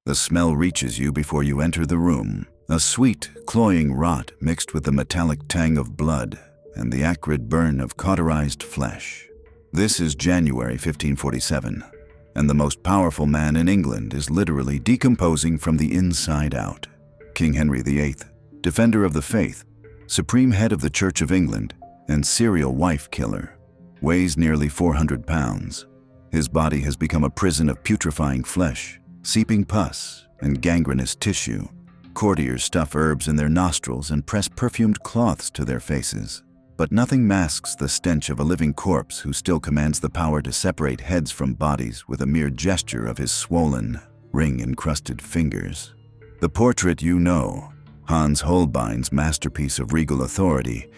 The smell reaches you before you enter the room, a sweet, cloying rot mixed with the metallic tang of blood and the acrid burn of cauterized flesh. This is January 1547, and the most powerful man in England is literally decomposing from the inside out. King Henry VIII, defender of the faith, supreme head of the Church of England, and serial wife killer, weighs nearly 400 pounds. His body has become a prison of putrefying flesh, seeping pus, and gangrenous tissue. Courtiers stuff herbs in their nostrils and press perfumed cloths to their faces. But nothing masks the stench of a living corpse who still commands the power to separate heads from bodies with a mere gesture of his swollen, ring-encrusted fingers. The portrait you know, Hans Holbein's masterpiece of regal authority,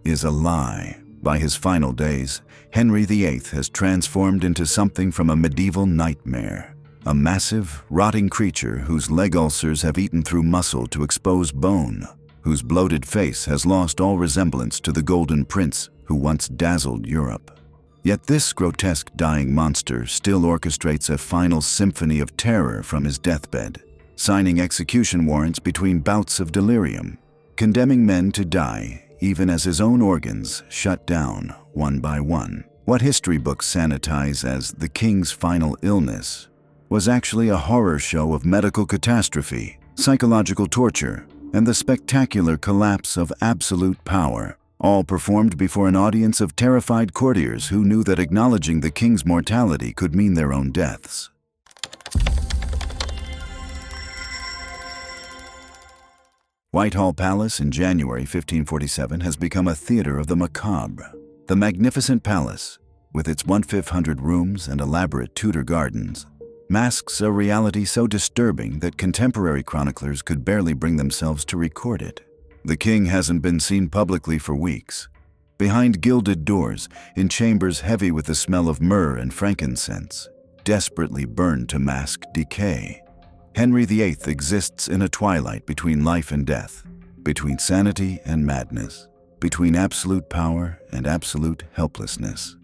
is a lie. By his final days, Henry VIII has transformed into something from a medieval nightmare. A massive, rotting creature whose leg ulcers have eaten through muscle to expose bone, whose bloated face has lost all resemblance to the Golden Prince who once dazzled Europe. Yet this grotesque dying monster still orchestrates a final symphony of terror from his deathbed, signing execution warrants between bouts of delirium, condemning men to die even as his own organs shut down one by one. What history books sanitize as the king's final illness was actually a horror show of medical catastrophe, psychological torture, and the spectacular collapse of absolute power, all performed before an audience of terrified courtiers who knew that acknowledging the king's mortality could mean their own deaths. Whitehall Palace in January 1547 has become a theater of the macabre. The magnificent palace, with its 1,500 rooms and elaborate Tudor gardens, masks a reality so disturbing that contemporary chroniclers could barely bring themselves to record it. The king hasn't been seen publicly for weeks. Behind gilded doors, in chambers heavy with the smell of myrrh and frankincense, desperately burned to mask decay, Henry VIII exists in a twilight between life and death, between sanity and madness, between absolute power and absolute helplessness.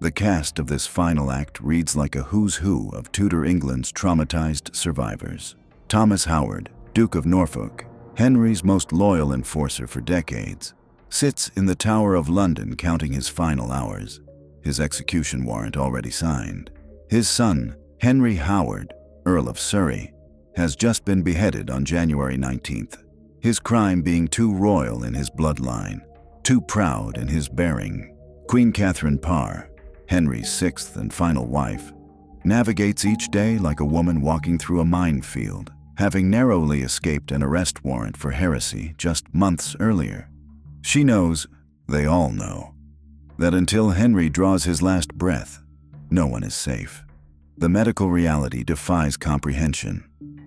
The cast of this final act reads like a who's who of Tudor England's traumatized survivors. Thomas Howard, Duke of Norfolk, Henry's most loyal enforcer for decades, sits in the Tower of London counting his final hours, his execution warrant already signed. His son, Henry Howard, Earl of Surrey, has just been beheaded on January 19th, his crime being too royal in his bloodline, too proud in his bearing. Queen Catherine Parr, Henry's sixth and final wife, navigates each day like a woman walking through a minefield, having narrowly escaped an arrest warrant for heresy just months earlier. She knows, they all know, that until Henry draws his last breath, no one is safe. The medical reality defies comprehension.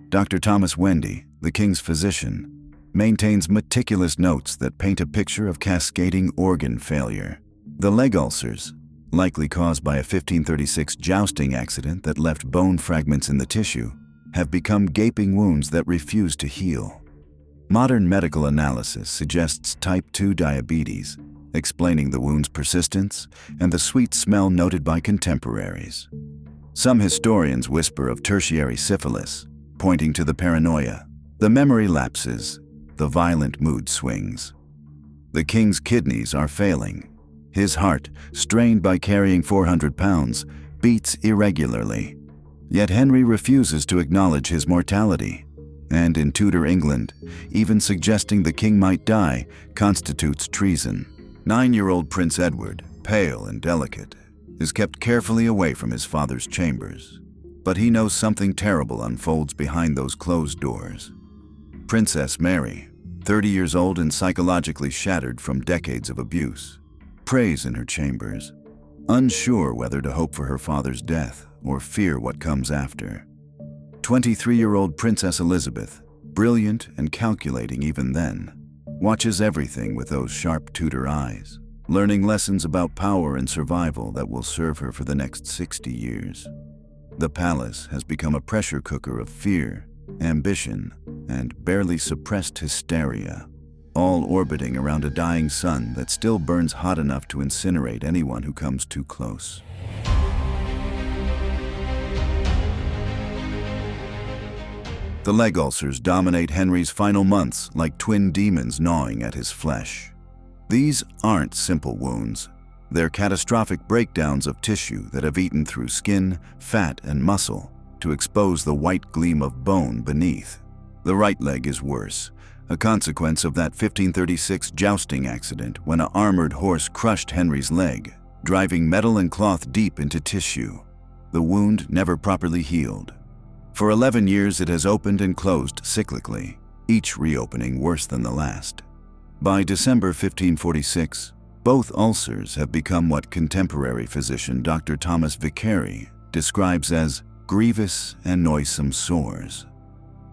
Dr. Thomas Wendy, the king's physician, maintains meticulous notes that paint a picture of cascading organ failure. The leg ulcers, likely caused by a 1536 jousting accident that left bone fragments in the tissue, have become gaping wounds that refuse to heal. Modern medical analysis suggests type 2 diabetes, explaining the wound's persistence and the sweet smell noted by contemporaries. Some historians whisper of tertiary syphilis, pointing to the paranoia, the memory lapses, the violent mood swings. The king's kidneys are failing. His heart, strained by carrying 400 pounds, beats irregularly. Yet Henry refuses to acknowledge his mortality. And in Tudor England, even suggesting the king might die constitutes treason. 9-year-old Prince Edward, pale and delicate, is kept carefully away from his father's chambers. But he knows something terrible unfolds behind those closed doors. Princess Mary, 30 years old and psychologically shattered from decades of abuse, prays in her chambers, unsure whether to hope for her father's death or fear what comes after. 23-year-old Princess Elizabeth, brilliant and calculating even then, watches everything with those sharp Tudor eyes, learning lessons about power and survival that will serve her for the next 60 years. The palace has become a pressure cooker of fear, ambition, and barely suppressed hysteria, all orbiting around a dying sun that still burns hot enough to incinerate anyone who comes too close. The leg ulcers dominate Henry's final months like twin demons gnawing at his flesh. These aren't simple wounds. They're catastrophic breakdowns of tissue that have eaten through skin, fat, and muscle to expose the white gleam of bone beneath. The right leg is worse, a consequence of that 1536 jousting accident when an armored horse crushed Henry's leg, driving metal and cloth deep into tissue. The wound never properly healed. For 11 years it has opened and closed cyclically, each reopening worse than the last. By December 1546, both ulcers have become what contemporary physician Dr. Thomas Vicary describes as grievous and noisome sores.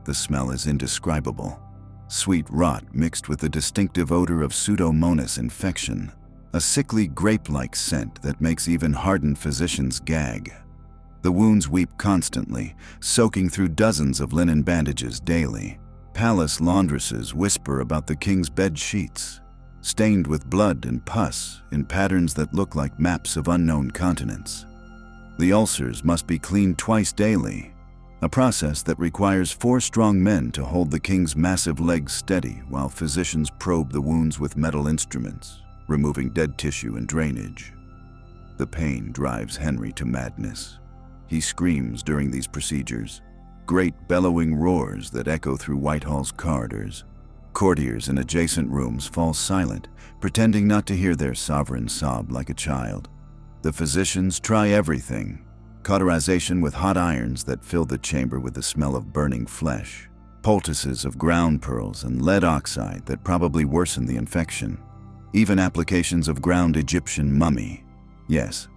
The smell is indescribable. Sweet rot mixed with the distinctive odor of Pseudomonas infection, a sickly grape-like scent that makes even hardened physicians gag. The wounds weep constantly, soaking through dozens of linen bandages daily. Palace laundresses whisper about the king's bed sheets, stained with blood and pus in patterns that look like maps of unknown continents. The ulcers must be cleaned twice daily, a process that requires 4 strong men to hold the king's massive legs steady while physicians probe the wounds with metal instruments, removing dead tissue and drainage. The pain drives Henry to madness. He screams during these procedures, great bellowing roars that echo through Whitehall's corridors. Courtiers in adjacent rooms fall silent, pretending not to hear their sovereign sob like a child. The physicians try everything: cauterization with hot irons that fill the chamber with the smell of burning flesh, poultices of ground pearls and lead oxide that probably worsen the infection, even applications of ground Egyptian mummy. Yes,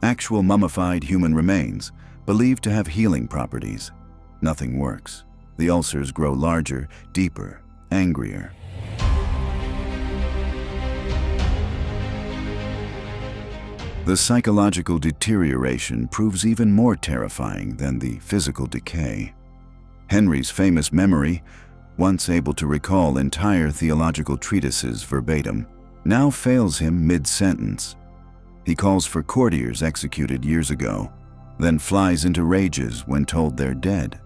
actual mummified human remains, believed to have healing properties. Nothing works. The ulcers grow larger, deeper, angrier. The psychological deterioration proves even more terrifying than the physical decay. Henry's famous memory, once able to recall entire theological treatises verbatim, now fails him mid-sentence. He calls for courtiers executed years ago, then flies into rages when told they're dead.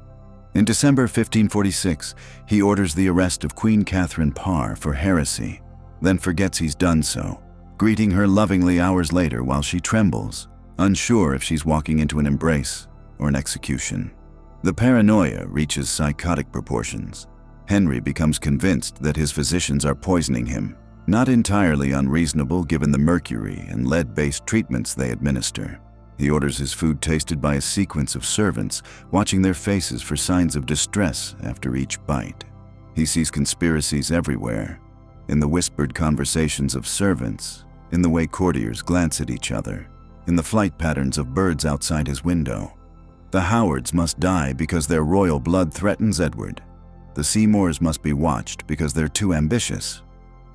In December 1546, he orders the arrest of Queen Catherine Parr for heresy, then forgets he's done so, greeting her lovingly hours later while she trembles, unsure if she's walking into an embrace or an execution. The paranoia reaches psychotic proportions. Henry becomes convinced that his physicians are poisoning him, not entirely unreasonable given the mercury and lead-based treatments they administer. He orders his food tasted by a sequence of servants, watching their faces for signs of distress after each bite. He sees conspiracies everywhere, in the whispered conversations of servants, in the way courtiers glance at each other, in the flight patterns of birds outside his window. The Howards must die because their royal blood threatens Edward. The Seymours must be watched because they're too ambitious.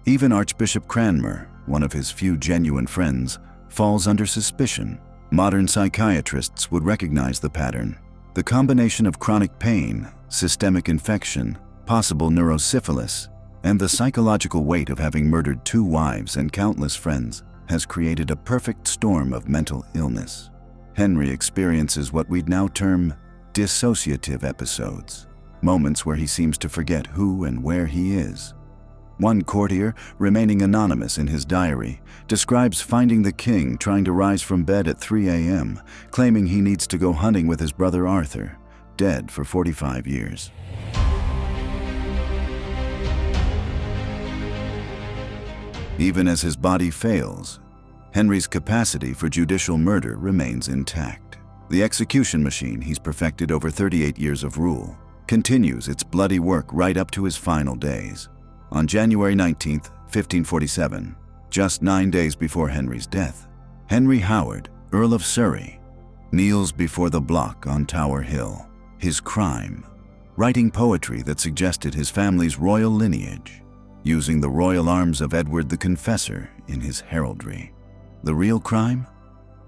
Even Archbishop Cranmer, one of his few genuine friends, falls under suspicion. Modern psychiatrists would recognize the pattern. The combination of chronic pain, systemic infection, possible neurosyphilis, and the psychological weight of having murdered 2 wives and countless friends has created a perfect storm of mental illness. Henry experiences what we'd now term dissociative episodes, moments where he seems to forget who and where he is. One courtier, remaining anonymous in his diary, describes finding the king trying to rise from bed at 3 a.m., claiming he needs to go hunting with his brother Arthur, dead for 45 years. Even as his body fails, Henry's capacity for judicial murder remains intact. The execution machine he's perfected over 38 years of rule continues its bloody work right up to his final days. On January 19, 1547, just 9 days before Henry's death, Henry Howard, Earl of Surrey, kneels before the block on Tower Hill. His crime: writing poetry that suggested his family's royal lineage, using the royal arms of Edward the Confessor in his heraldry. The real crime?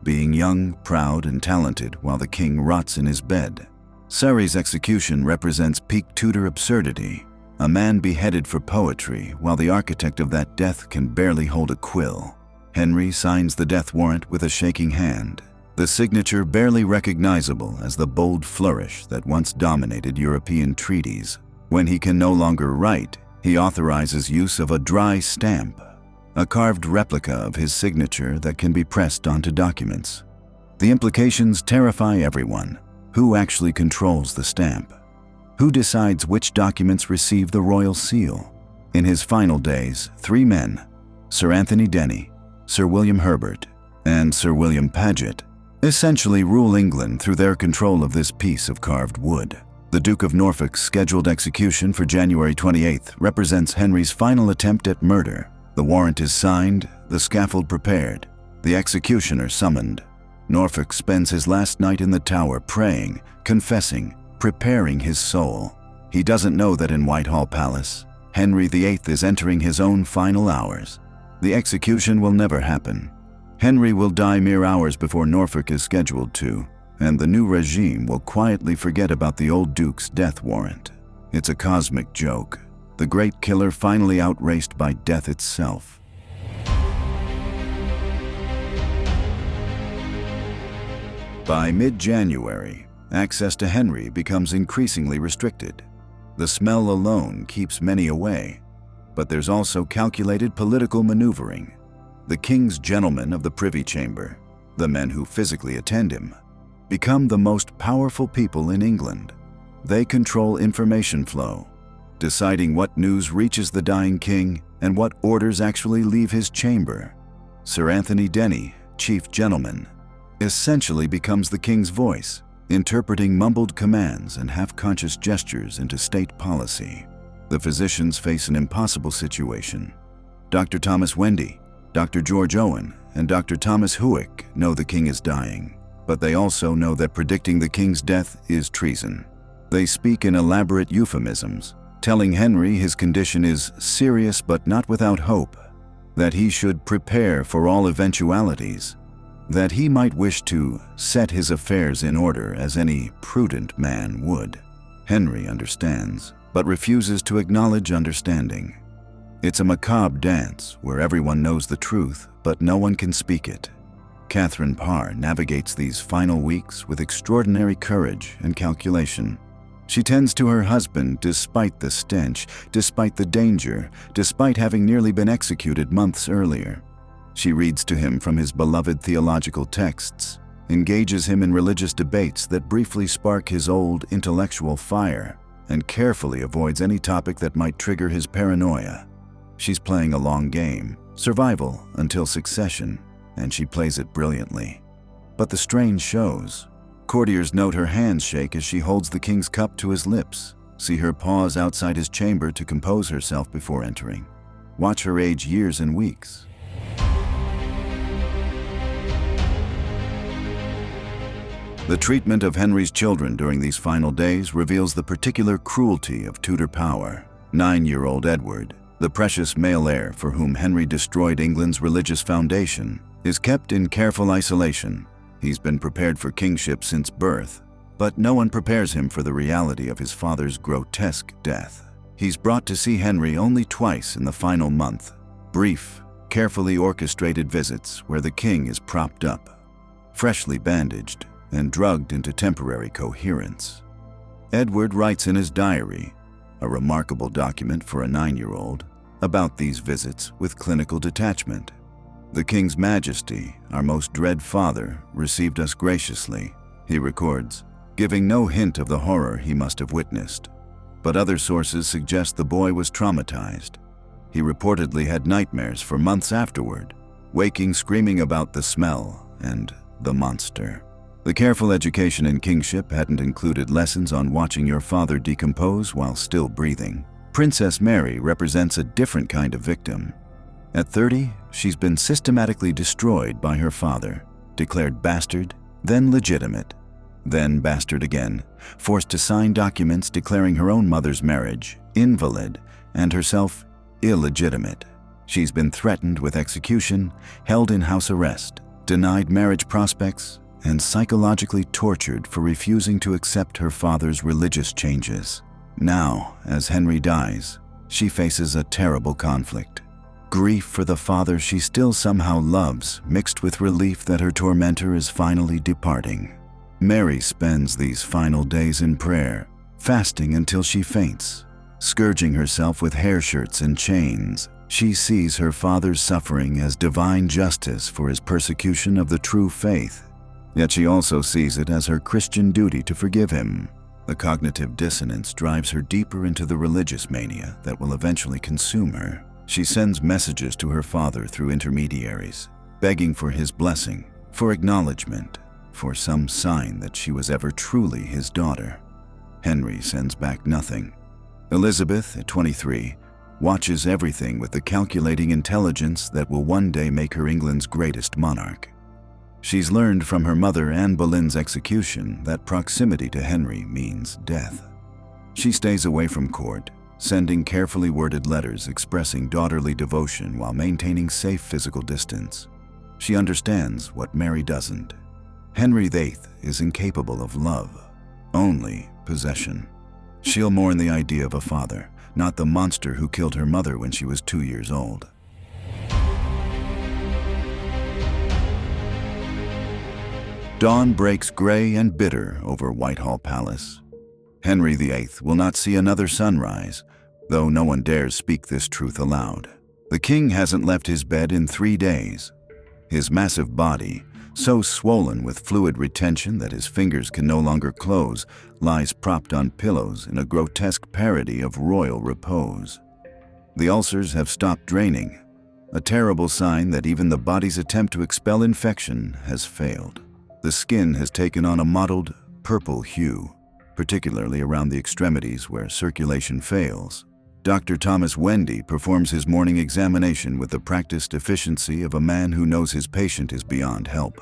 Being young, proud, and talented while the king rots in his bed. Surrey's execution represents peak Tudor absurdity. A man beheaded for poetry while the architect of that death can barely hold a quill. Henry signs the death warrant with a shaking hand. the signature barely recognizable as the bold flourish that once dominated European treaties. When he can no longer write, he authorizes use of a dry stamp, a carved replica of his signature that can be pressed onto documents. The implications terrify everyone. Who actually controls the stamp? Who decides which documents receive the royal seal? In his final days, 3 men, Sir Anthony Denny, Sir William Herbert, and Sir William Paget, essentially rule England through their control of this piece of carved wood. The Duke of Norfolk's scheduled execution for January 28th represents Henry's final attempt at murder. The warrant is signed, the scaffold prepared, the executioner summoned. Norfolk spends his last night in the Tower praying, confessing, preparing his soul. He doesn't know that in Whitehall Palace, Henry VIII is entering his own final hours. The execution will never happen. Henry will die mere hours before Norfolk is scheduled to, and the new regime will quietly forget about the old Duke's death warrant. It's a cosmic joke, the great killer finally outraced by death itself. By mid-January, access to Henry becomes increasingly restricted. The smell alone keeps many away, but there's also calculated political maneuvering. The king's gentlemen of the Privy Chamber, the men who physically attend him, become the most powerful people in England. They control information flow, deciding what news reaches the dying king and what orders actually leave his chamber. Sir Anthony Denny, chief gentleman, essentially becomes the king's voice, interpreting mumbled commands and half-conscious gestures into state policy. The physicians face an impossible situation. Dr. Thomas Wendy, Dr. George Owen, and Dr. Thomas Huick know the king is dying, but they also know that predicting the king's death is treason. They speak in elaborate euphemisms, telling Henry his condition is serious but not without hope, that he should prepare for all eventualities, that he might wish to set his affairs in order as any prudent man would. Henry understands, but refuses to acknowledge understanding. It's a macabre dance where everyone knows the truth, but no one can speak it. Catherine Parr navigates these final weeks with extraordinary courage and calculation. She tends to her husband despite the stench, despite the danger, despite having nearly been executed months earlier. She reads to him from his beloved theological texts, engages him in religious debates that briefly spark his old intellectual fire, and carefully avoids any topic that might trigger his paranoia. She's playing a long game, survival until succession, and she plays it brilliantly. But the strain shows. Courtiers note her hands shake as she holds the king's cup to his lips, see her pause outside his chamber to compose herself before entering. Watch her age years and weeks. The treatment of Henry's children during these final days reveals the particular cruelty of Tudor power. 9-year-old Edward, the precious male heir for whom Henry destroyed England's religious foundation, is kept in careful isolation. He's been prepared for kingship since birth, but no one prepares him for the reality of his father's grotesque death. He's brought to see Henry only twice in the final month, brief, carefully orchestrated visits where the king is propped up, freshly bandaged, and drugged into temporary coherence. Edward writes in his diary, a remarkable document for a 9-year-old, about these visits with clinical detachment. The King's Majesty, our most dread father, received us graciously, he records, giving no hint of the horror he must have witnessed. But other sources suggest the boy was traumatized. He reportedly had nightmares for months afterward, waking screaming about the smell and the monster. The careful education in kingship hadn't included lessons on watching your father decompose while still breathing. Princess Mary represents a different kind of victim. At 30, she's been systematically destroyed by her father, declared bastard, then legitimate, then bastard again, forced to sign documents declaring her own mother's marriage invalid and herself illegitimate. She's been threatened with execution, held in house arrest, denied marriage prospects, and psychologically tortured for refusing to accept her father's religious changes. Now, as Henry dies, she faces a terrible conflict. grief for the father she still somehow loves, mixed with relief that her tormentor is finally departing. Mary spends these final days in prayer, fasting until she faints. Scourging herself with hair shirts and chains, she sees her father's suffering as divine justice for his persecution of the true faith. Yet she also sees it as her Christian duty to forgive him. The cognitive dissonance drives her deeper into the religious mania that will eventually consume her. She sends messages to her father through intermediaries, begging for his blessing, for acknowledgement, for some sign that she was ever truly his daughter. Henry sends back nothing. Elizabeth, at 23, watches everything with the calculating intelligence that will one day make her England's greatest monarch. She's learned from her mother Anne Boleyn's execution that proximity to Henry means death. She stays away from court, sending carefully worded letters expressing daughterly devotion while maintaining safe physical distance. She understands what Mary doesn't. Henry VIII is incapable of love, only possession. She'll mourn the idea of a father, not the monster who killed her mother when she was 2 years old. Dawn breaks gray and bitter over Whitehall Palace. Henry VIII will not see another sunrise, though no one dares speak this truth aloud. The king hasn't left his bed in 3 days. His massive body, so swollen with fluid retention that his fingers can no longer close, lies propped on pillows in a grotesque parody of royal repose. The ulcers have stopped draining, a terrible sign that even the body's attempt to expel infection has failed. The skin has taken on a mottled, purple hue, particularly around the extremities where circulation fails. Dr. Thomas Wendy performs his morning examination with the practiced efficiency of a man who knows his patient is beyond help.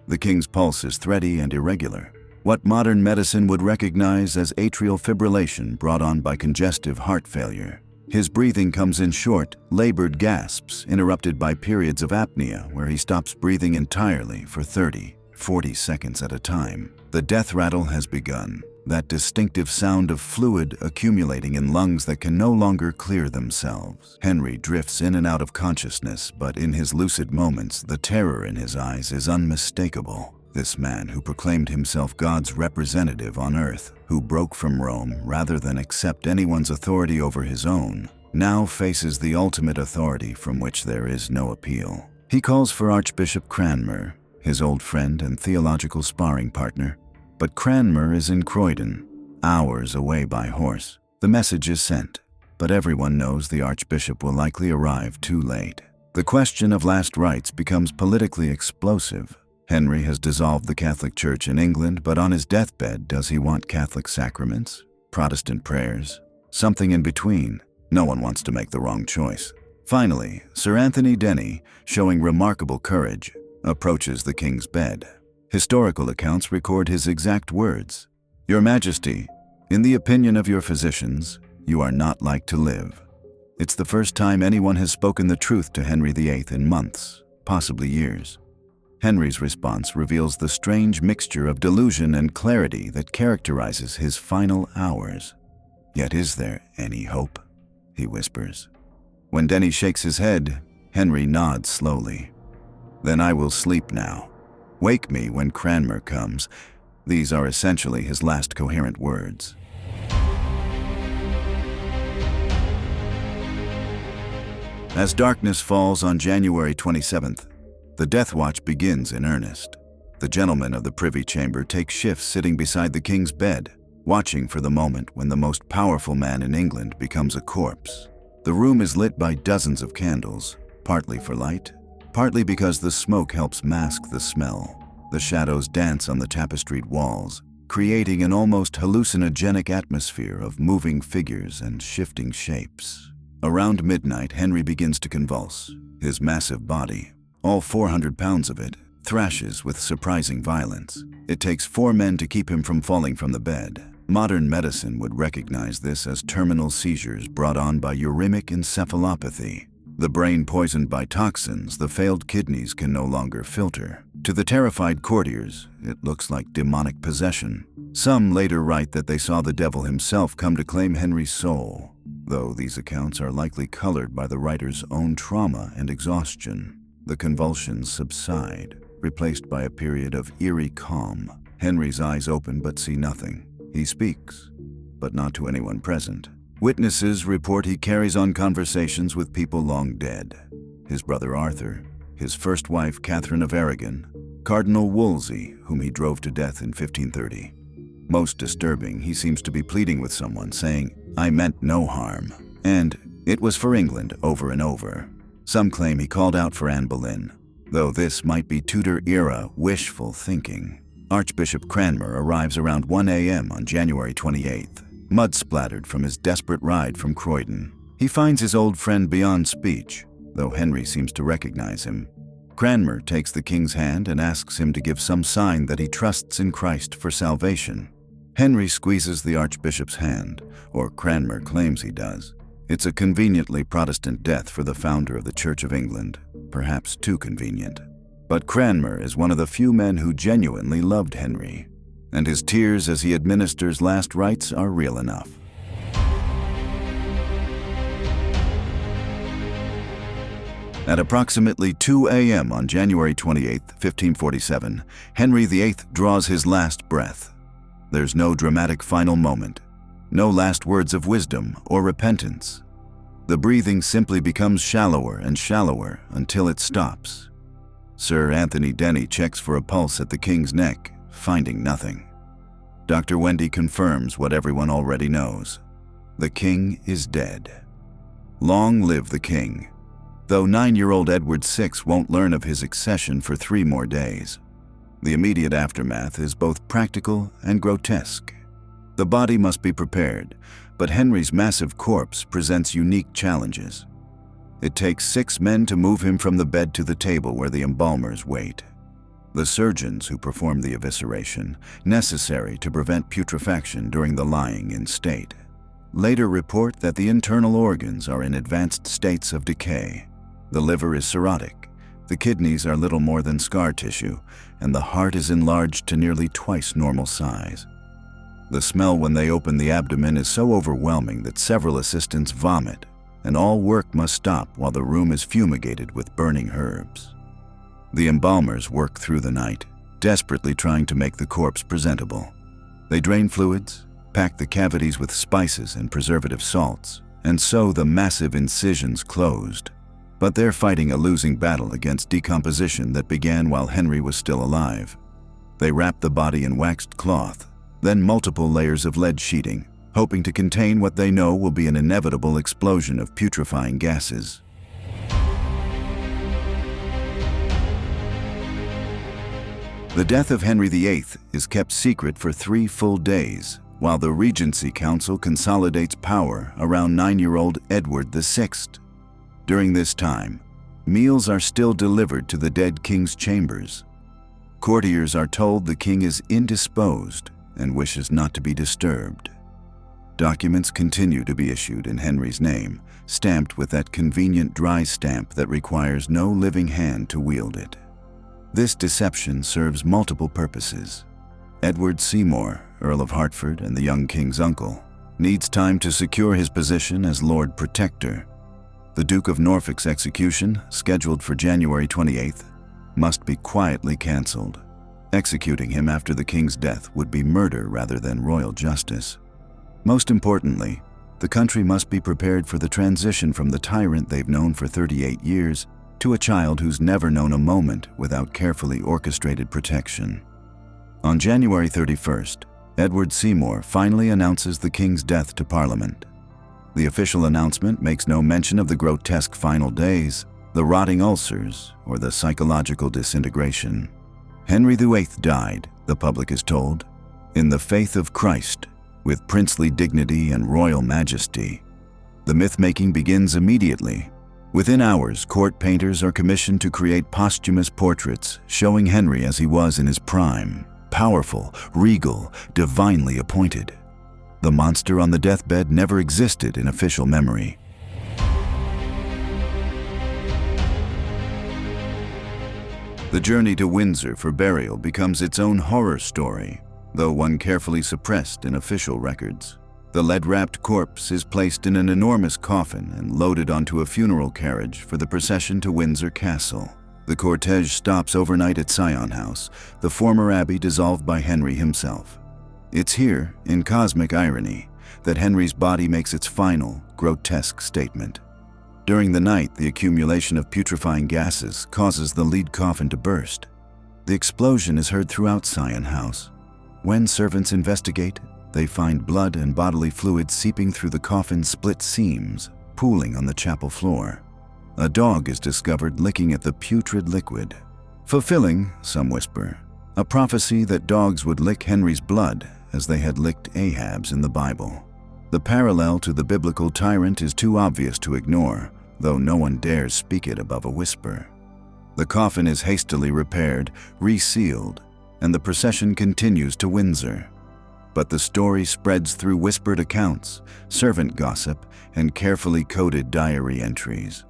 The king's pulse is thready and irregular, what modern medicine would recognize as atrial fibrillation brought on by congestive heart failure. His breathing comes in short, labored gasps interrupted by periods of apnea where he stops breathing entirely for 30-40 seconds at a time. The death rattle has begun. That distinctive sound of fluid accumulating in lungs that can no longer clear themselves. Henry drifts in and out of consciousness, but in his lucid moments, the terror in his eyes is unmistakable. This man who proclaimed himself God's representative on earth, who broke from Rome rather than accept anyone's authority over his own, now faces the ultimate authority from which there is no appeal. He calls for Archbishop Cranmer, his old friend and theological sparring partner, but Cranmer is in Croydon, hours away by horse. The message is sent, but everyone knows the Archbishop will likely arrive too late. The question of last rites becomes politically explosive. Henry has dissolved the Catholic Church in England, but on his deathbed, does he want Catholic sacraments, Protestant prayers, something in between? No one wants to make the wrong choice. Finally, Sir Anthony Denny, showing remarkable courage, approaches the king's bed. Historical accounts record his exact words. "Your Majesty, in the opinion of your physicians, you are not like to live." It's the first time anyone has spoken the truth to Henry VIII in months, possibly years. Henry's response reveals the strange mixture of delusion and clarity that characterizes his final hours. "Yet is there any hope?" he whispers. When Denny shakes his head, Henry nods slowly. "Then I will sleep now. Wake me when Cranmer comes." These are essentially his last coherent words. As darkness falls on January 27th, the death watch begins in earnest. The gentlemen of the Privy Chamber take shifts sitting beside the king's bed, watching for the moment when the most powerful man in England becomes a corpse. The room is lit by dozens of candles, partly for light, partly because the smoke helps mask the smell. The shadows dance on the tapestried walls, creating an almost hallucinogenic atmosphere of moving figures and shifting shapes. Around midnight, Henry begins to convulse. His massive body, all 400 pounds of it, thrashes with surprising violence. It takes 4 men to keep him from falling from the bed. Modern medicine would recognize this as terminal seizures brought on by uremic encephalopathy. The brain poisoned by toxins the failed kidneys can no longer filter. To the terrified courtiers, it looks like demonic possession. Some later write that they saw the devil himself come to claim Henry's soul. Though these accounts are likely colored by the writer's own trauma and exhaustion, the convulsions subside, replaced by a period of eerie calm. Henry's eyes open but see nothing. He speaks, but not to anyone present. Witnesses report he carries on conversations with people long dead. His brother Arthur, his first wife Catherine of Aragon, Cardinal Wolsey, whom he drove to death in 1530. Most disturbing, he seems to be pleading with someone, saying, "I meant no harm," and "It was for England," over and over. Some claim he called out for Anne Boleyn, though this might be Tudor-era wishful thinking. Archbishop Cranmer arrives around 1 a.m. on January 28th, mud-splattered from his desperate ride from Croydon. He finds his old friend beyond speech, though Henry seems to recognize him. Cranmer takes the king's hand and asks him to give some sign that he trusts in Christ for salvation. Henry squeezes the archbishop's hand, or Cranmer claims he does. It's a conveniently Protestant death for the founder of the Church of England, perhaps too convenient. But Cranmer is one of the few men who genuinely loved Henry, and his tears as he administers last rites are real enough. At approximately 2 a.m. on January 28, 1547, Henry VIII draws his last breath. There's no dramatic final moment, no last words of wisdom or repentance. The breathing simply becomes shallower and shallower until it stops. Sir Anthony Denny checks for a pulse at the king's neck, finding nothing. Dr. Wendy confirms what everyone already knows. The king is dead. Long live the king, though 9-year-old Edward VI won't learn of his accession for 3 more days. The immediate aftermath is both practical and grotesque. The body must be prepared, but Henry's massive corpse presents unique challenges. It takes 6 men to move him from the bed to the table where the embalmers wait. The surgeons who perform the evisceration, necessary to prevent putrefaction during the lying in state, later report that the internal organs are in advanced states of decay. The liver is cirrhotic, the kidneys are little more than scar tissue, and the heart is enlarged to nearly twice normal size. The smell when they open the abdomen is so overwhelming that several assistants vomit, and all work must stop while the room is fumigated with burning herbs. The embalmers work through the night, desperately trying to make the corpse presentable. They drain fluids, pack the cavities with spices and preservative salts, and sew the massive incisions closed. But they're fighting a losing battle against decomposition that began while Henry was still alive. They wrap the body in waxed cloth, then multiple layers of lead sheeting, hoping to contain what they know will be an inevitable explosion of putrefying gases. The death of Henry VIII is kept secret for 3 full days, while the Regency Council consolidates power around 9-year-old Edward VI. During this time, meals are still delivered to the dead king's chambers. Courtiers are told the king is indisposed and wishes not to be disturbed. Documents continue to be issued in Henry's name, stamped with that convenient dry stamp that requires no living hand to wield it. This deception serves multiple purposes. Edward Seymour, Earl of Hertford and the young king's uncle, needs time to secure his position as Lord Protector. The Duke of Norfolk's execution, scheduled for January 28th, must be quietly cancelled. Executing him after the king's death would be murder rather than royal justice. Most importantly, the country must be prepared for the transition from the tyrant they've known for 38 years to a child who's never known a moment without carefully orchestrated protection. On January 31st, Edward Seymour finally announces the king's death to Parliament. The official announcement makes no mention of the grotesque final days, the rotting ulcers, or the psychological disintegration. Henry VIII died, the public is told, in the faith of Christ, with princely dignity and royal majesty. The myth-making begins immediately. Within hours, court painters are commissioned to create posthumous portraits showing Henry as he was in his prime, powerful, regal, divinely appointed. The monster on the deathbed never existed in official memory. The journey to Windsor for burial becomes its own horror story, though one carefully suppressed in official records. The lead-wrapped corpse is placed in an enormous coffin and loaded onto a funeral carriage for the procession to Windsor Castle. The cortege stops overnight at Sion House, the former abbey dissolved by Henry himself. It's here, in cosmic irony, that Henry's body makes its final, grotesque statement. During the night, the accumulation of putrefying gases causes the lead coffin to burst. The explosion is heard throughout Sion House. When servants investigate, they find blood and bodily fluid seeping through the coffin's split seams, pooling on the chapel floor. A dog is discovered licking at the putrid liquid, fulfilling, some whisper, a prophecy that dogs would lick Henry's blood as they had licked Ahab's in the Bible. The parallel to the biblical tyrant is too obvious to ignore, though no one dares speak it above a whisper. The coffin is hastily repaired, resealed, and the procession continues to Windsor. But the story spreads through whispered accounts, servant gossip, and carefully coded diary entries.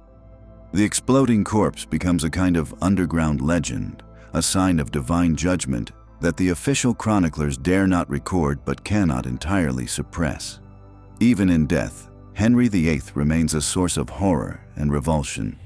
The exploding corpse becomes a kind of underground legend, a sign of divine judgment that the official chroniclers dare not record but cannot entirely suppress. Even in death, Henry VIII remains a source of horror and revulsion.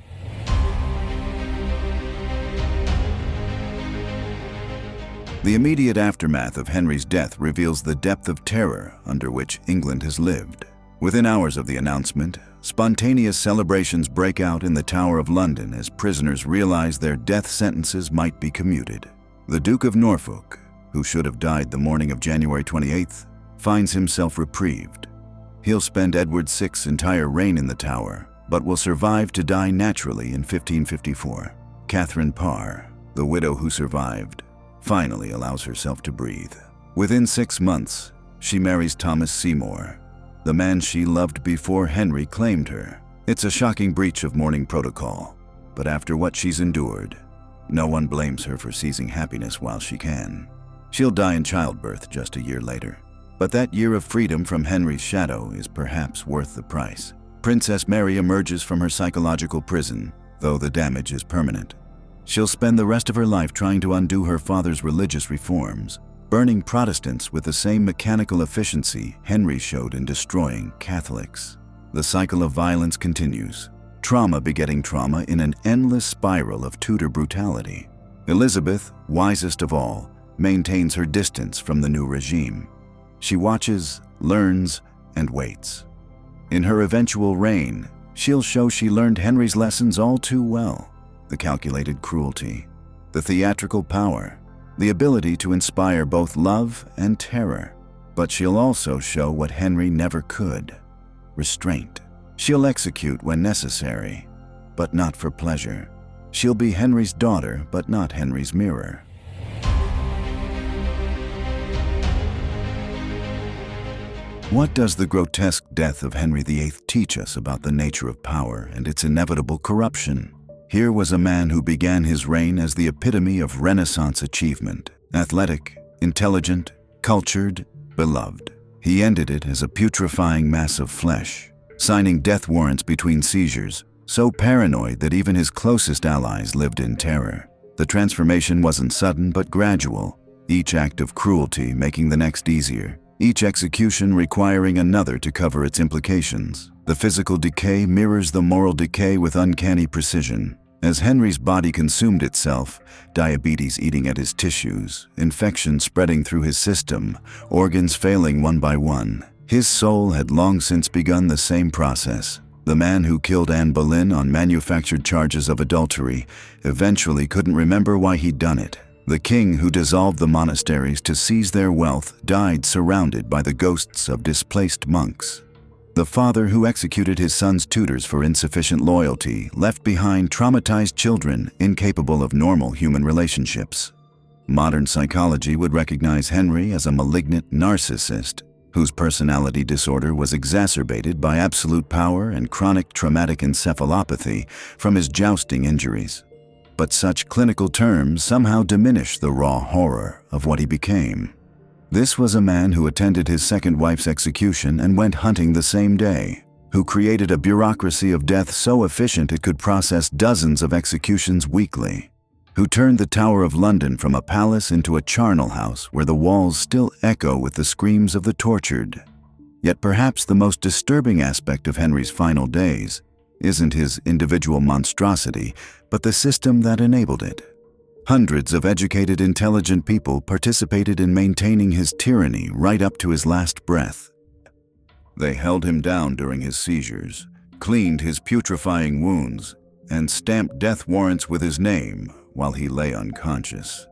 The immediate aftermath of Henry's death reveals the depth of terror under which England has lived. Within hours of the announcement, spontaneous celebrations break out in the Tower of London as prisoners realize their death sentences might be commuted. The Duke of Norfolk, who should have died the morning of January 28th, finds himself reprieved. He'll spend Edward VI's entire reign in the Tower, but will survive to die naturally in 1554. Catherine Parr, the widow who survived, finally allows herself to breathe. Within 6 months, she marries Thomas Seymour, the man she loved before Henry claimed her. It's a shocking breach of mourning protocol, but after what she's endured, no one blames her for seizing happiness while she can. She'll die in childbirth just a year later. But that year of freedom from Henry's shadow is perhaps worth the price. Princess Mary emerges from her psychological prison, though the damage is permanent. She'll spend the rest of her life trying to undo her father's religious reforms, burning Protestants with the same mechanical efficiency Henry showed in destroying Catholics. The cycle of violence continues, trauma begetting trauma in an endless spiral of Tudor brutality. Elizabeth, wisest of all, maintains her distance from the new regime. She watches, learns, and waits. In her eventual reign, she'll show she learned Henry's lessons all too well. The calculated cruelty, the theatrical power, the ability to inspire both love and terror. But she'll also show what Henry never could: restraint. She'll execute when necessary, but not for pleasure. She'll be Henry's daughter, but not Henry's mirror. What does the grotesque death of Henry VIII teach us about the nature of power and its inevitable corruption? Here was a man who began his reign as the epitome of Renaissance achievement: athletic, intelligent, cultured, beloved. He ended it as a putrefying mass of flesh, signing death warrants between seizures, so paranoid that even his closest allies lived in terror. The transformation wasn't sudden but gradual, each act of cruelty making the next easier, each execution requiring another to cover its implications. The physical decay mirrors the moral decay with uncanny precision. As Henry's body consumed itself, diabetes eating at his tissues, infection spreading through his system, organs failing one by one, his soul had long since begun the same process. The man who killed Anne Boleyn on manufactured charges of adultery eventually couldn't remember why he'd done it. The king who dissolved the monasteries to seize their wealth died surrounded by the ghosts of displaced monks. The father who executed his son's tutors for insufficient loyalty left behind traumatized children incapable of normal human relationships. Modern psychology would recognize Henry as a malignant narcissist whose personality disorder was exacerbated by absolute power and chronic traumatic encephalopathy from his jousting injuries. But such clinical terms somehow diminish the raw horror of what he became. This was a man who attended his second wife's execution and went hunting the same day, who created a bureaucracy of death so efficient it could process dozens of executions weekly, who turned the Tower of London from a palace into a charnel house where the walls still echo with the screams of the tortured. Yet perhaps the most disturbing aspect of Henry's final days isn't his individual monstrosity, but the system that enabled it. Hundreds of educated, intelligent people participated in maintaining his tyranny right up to his last breath. They held him down during his seizures, cleaned his putrefying wounds, and stamped death warrants with his name while he lay unconscious.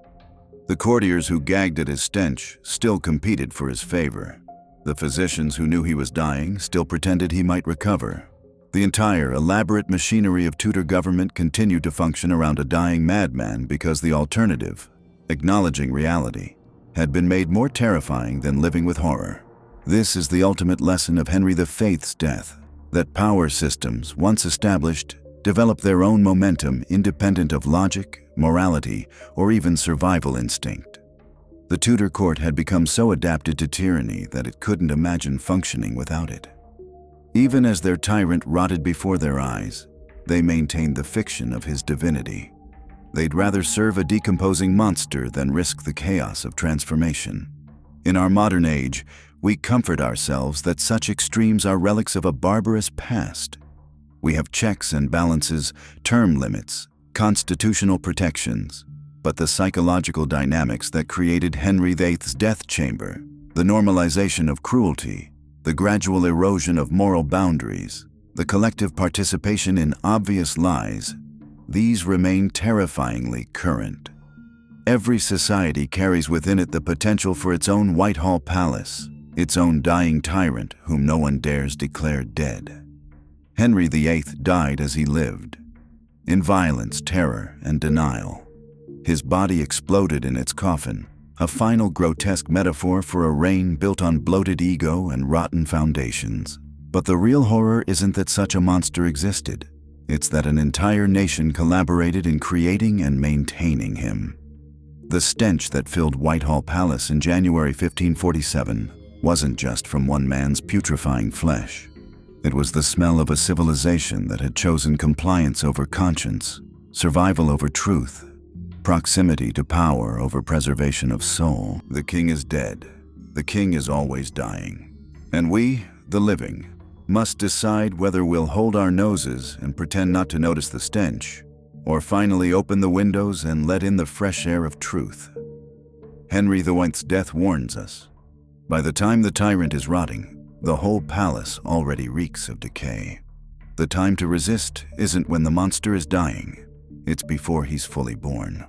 The courtiers who gagged at his stench still competed for his favor. The physicians who knew he was dying still pretended he might recover. The entire elaborate machinery of Tudor government continued to function around a dying madman because the alternative, acknowledging reality, had been made more terrifying than living with horror. This is the ultimate lesson of Henry VIII's death, that power systems, once established, develop their own momentum independent of logic, morality, or even survival instinct. The Tudor court had become so adapted to tyranny that it couldn't imagine functioning without it. Even as their tyrant rotted before their eyes, they maintained the fiction of his divinity. They'd rather serve a decomposing monster than risk the chaos of transformation. In our modern age, we comfort ourselves that such extremes are relics of a barbarous past. We have checks and balances, term limits, constitutional protections, but the psychological dynamics that created Henry VIII's death chamber, the normalization of cruelty, the gradual erosion of moral boundaries, the collective participation in obvious lies, these remain terrifyingly current. Every society carries within it the potential for its own Whitehall Palace, its own dying tyrant whom no one dares declare dead. Henry VIII died as he lived, in violence, terror, and denial. His body exploded in its coffin, a final grotesque metaphor for a reign built on bloated ego and rotten foundations. But the real horror isn't that such a monster existed. It's that an entire nation collaborated in creating and maintaining him. The stench that filled Whitehall Palace in January 1547 wasn't just from one man's putrefying flesh. It was the smell of a civilization that had chosen compliance over conscience, survival over truth, proximity to power over preservation of soul. The king is dead. The king is always dying. And we, the living, must decide whether we'll hold our noses and pretend not to notice the stench, or finally open the windows and let in the fresh air of truth. Henry VIII's death warns us. By the time the tyrant is rotting, the whole palace already reeks of decay. The time to resist isn't when the monster is dying, it's before he's fully born.